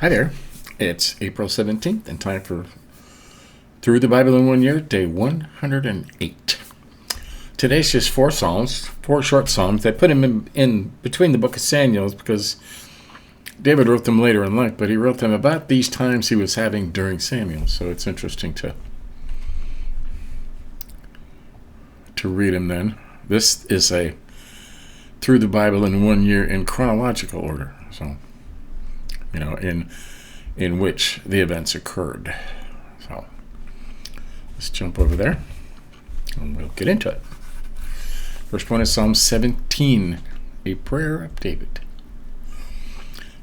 Hi there. It's April 17th and time for Through the Bible in 1 Year, day 108. Today's just four short psalms. I put them in between the book of Samuel because David wrote them later in life, but he wrote them about these times he was having during Samuel. So it's interesting to read them then. This is a Through the Bible in 1 Year in chronological order. So, in which the events occurred. So let's jump over there and we'll get into it. First one is Psalm 17, a prayer of David.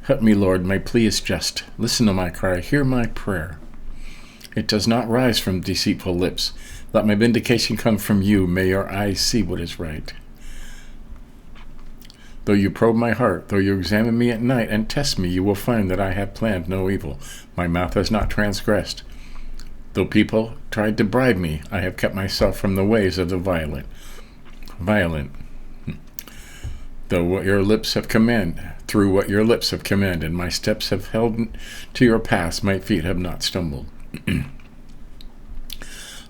Help me, Lord, my plea is just. Listen to my cry, hear my prayer. It does not rise from deceitful lips. Let my vindication come from you. May your eyes see what is right. Though you probe my heart, though you examine me at night and test me, you will find that I have planned no evil. My mouth has not transgressed. Though people tried to bribe me, I have kept myself from the ways of the violent. Though what your lips have commanded, through what your lips have commanded, my steps have held to your paths, my feet have not stumbled.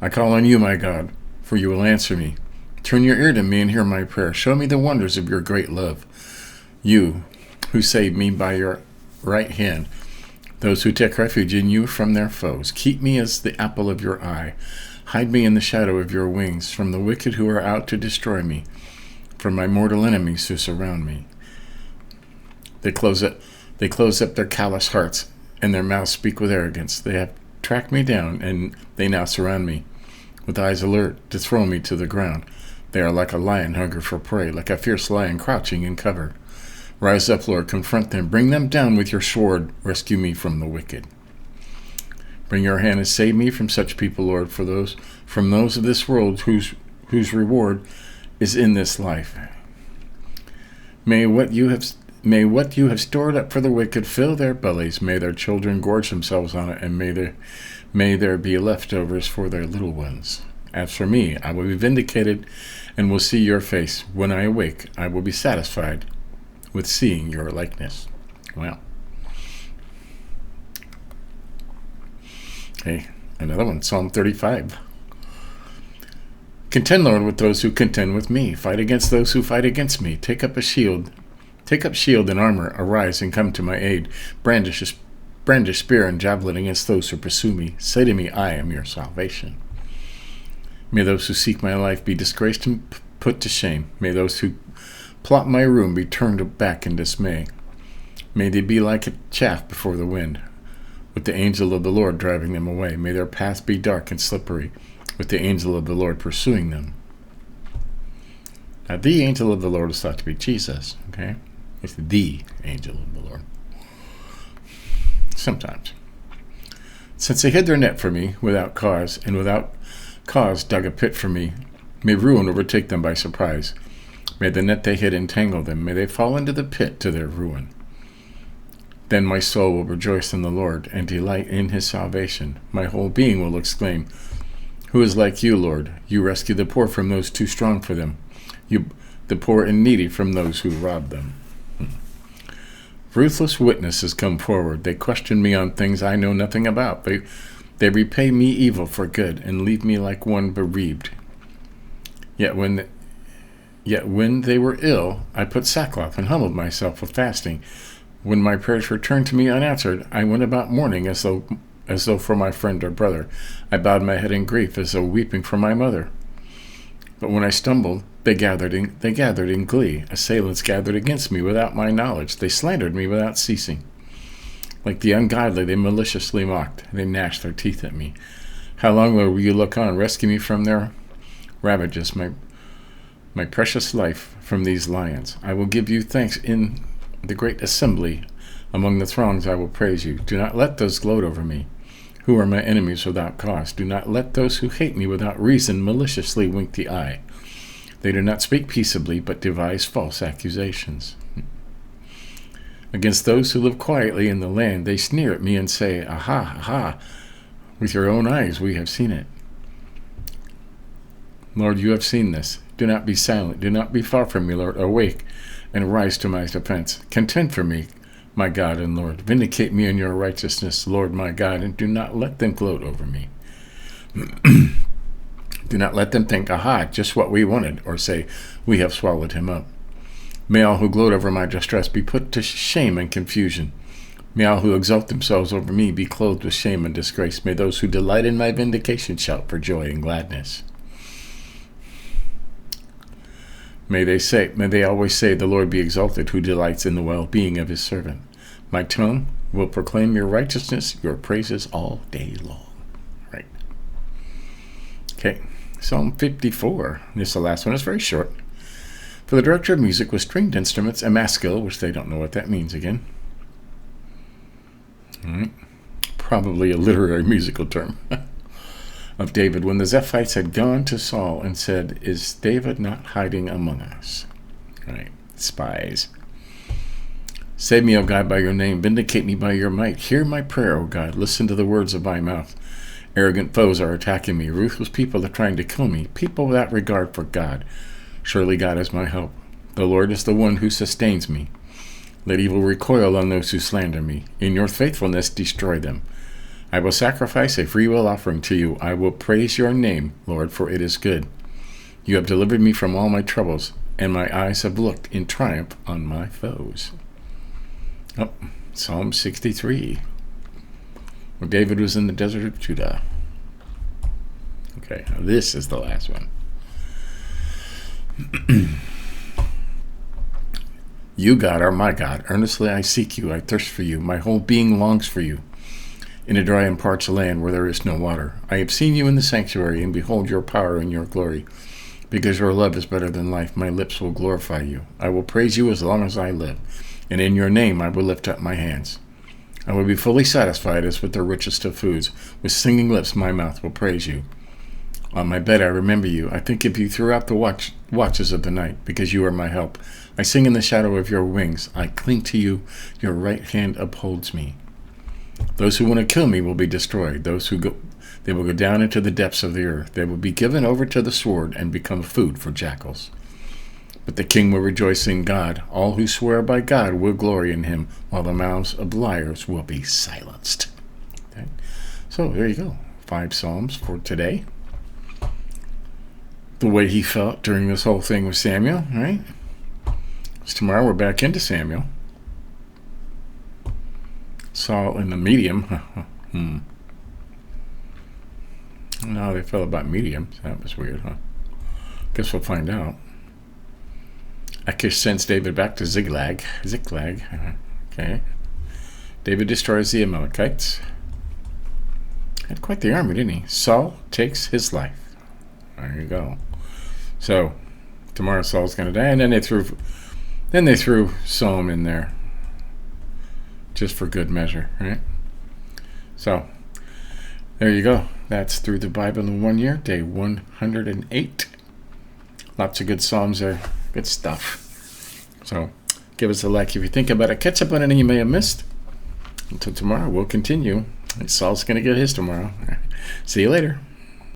I call on you, my God, for you will answer me. Turn your ear to me and hear my prayer. Show me the wonders of your great love. You, who saved me by your right hand, those who take refuge in you from their foes. Keep me as the apple of your eye. Hide me in the shadow of your wings from the wicked who are out to destroy me, from my mortal enemies who surround me. They close up their callous hearts, and their mouths speak with arrogance. They have tracked me down, and they now surround me, with eyes alert to throw me to the ground. They are like a lion hungry for prey, like a fierce lion crouching in cover. Rise up, Lord, confront them. Bring them down with your sword. Rescue me from the wicked. Bring your hand and save me from such people, Lord, from those of this world whose reward is in this life. May what you have stored up for the wicked fill their bellies. May their children gorge themselves on it, and may there be leftovers for their little ones. As for me, I will be vindicated and will see your face. When I awake, I will be satisfied with seeing your likeness. Well. Okay, another one, Psalm 35. Contend, Lord, with those who contend with me. Fight against those who fight against me. Take up shield and armor. Arise and come to my aid. Brandish spear and javelin against those who pursue me. Say to me, I am your salvation. May those who seek my life be disgraced and put to shame. May those who plot my ruin be turned back in dismay. May they be like a chaff before the wind, with the angel of the Lord driving them away. May their paths be dark and slippery, with the angel of the Lord pursuing them. Now, the angel of the Lord is thought to be Jesus, okay? It's the angel of the Lord. Sometimes. Since they hid their net for me without cause, and without cause dug a pit for me, may ruin overtake them by surprise. May the net they hid entangle them. May they fall into the pit to their ruin. Then my soul will rejoice in the Lord and delight in his salvation. My whole being will exclaim, who is like you, Lord? You rescue the poor from those too strong for them, the poor and needy from those who rob them. Ruthless witnesses come forward. They question me on things I know nothing about. They repay me evil for good and leave me like one bereaved. Yet when they were ill, I put sackcloth and humbled myself with fasting. When my prayers returned to me unanswered, I went about mourning as though for my friend or brother. I bowed my head in grief as though weeping for my mother. But when I stumbled, they gathered in glee. Assailants gathered against me without my knowledge. They slandered me without ceasing. Like the ungodly, they maliciously mocked. They gnashed their teeth at me. How long, Lord, will you look on? Rescue me from their ravages, my precious life from these lions. I will give you thanks in the great assembly. Among the throngs I will praise you. Do not let those gloat over me, who are my enemies without cause. Do not let those who hate me without reason maliciously wink the eye. They do not speak peaceably, but devise false accusations. Against those who live quietly in the land, they sneer at me and say, aha, aha, with your own eyes we have seen it. Lord, you have seen this. Do not be silent. Do not be far from me, Lord. Awake and rise to my defense. Contend for me. my God and Lord. Vindicate me in your righteousness, Lord my God, and do not let them gloat over me. Do not let them think, aha, just what we wanted, or say, we have swallowed him up. May all who gloat over my distress be put to shame and confusion. May all who exalt themselves over me be clothed with shame and disgrace. May those who delight in my vindication shout for joy and gladness. May they always say, the Lord be exalted, who delights in the well-being of his servant. My tongue will proclaim your righteousness, your praises all day long. Right. Okay, Psalm 54. This is the last one. It's very short. For the director of music with stringed instruments, a maskil, which they don't know what that means again. All right. Probably a literary musical term. Of David, when the Zephites had gone to Saul and said, is David not hiding among us? All right, spies. Save me, O God, by your name. Vindicate me by your might. Hear my prayer, O God. Listen to the words of my mouth. Arrogant foes are attacking me. Ruthless people are trying to kill me. People without regard for God. Surely God is my help. The Lord is the one who sustains me. Let evil recoil on those who slander me. In your faithfulness, destroy them. I will sacrifice a freewill offering to you. I will praise your name, Lord, for it is good. You have delivered me from all my troubles, and my eyes have looked in triumph on my foes. Oh, Psalm 63. Where David was in the desert of Judah. Okay, now this is the last one. You, God, are my God. Earnestly I seek you. I thirst for you. My whole being longs for you. In a dry and parched land where there is no water. I have seen you in the sanctuary, and behold your power and your glory. Because your love is better than life, my lips will glorify you. I will praise you as long as I live, and in your name I will lift up my hands. I will be fully satisfied as with the richest of foods. With singing lips my mouth will praise you. On my bed I remember you. I think of you throughout the watches of the night, because you are my help. I sing in the shadow of your wings. I cling to you. Your right hand upholds me. Those who want to kill me will be destroyed. They will go down into the depths of the earth. They will be given over to the sword and become food for jackals. But the king will rejoice in God. All who swear by God will glory in him, while the mouths of liars will be silenced. Okay. So there you go. 5 Psalms for today. The way he felt during this whole thing with Samuel, right? So tomorrow we're back into Samuel. Saul in the medium. How they felt about medium. That was weird, huh? Guess we'll find out. Achish sends David back to Ziklag. Okay. David destroys the Amalekites. Had quite the army, didn't he? Saul takes his life. There you go. So tomorrow Saul's going to die, and then they threw Psalm in there. Just for good measure, right? So, there you go. That's Through the Bible in 1 year, day 108. Lots of good Psalms there. Good stuff. So, give us a like if you think about it. Catch up on anything you may have missed. Until tomorrow, we'll continue. Saul's going to get his tomorrow. See you later.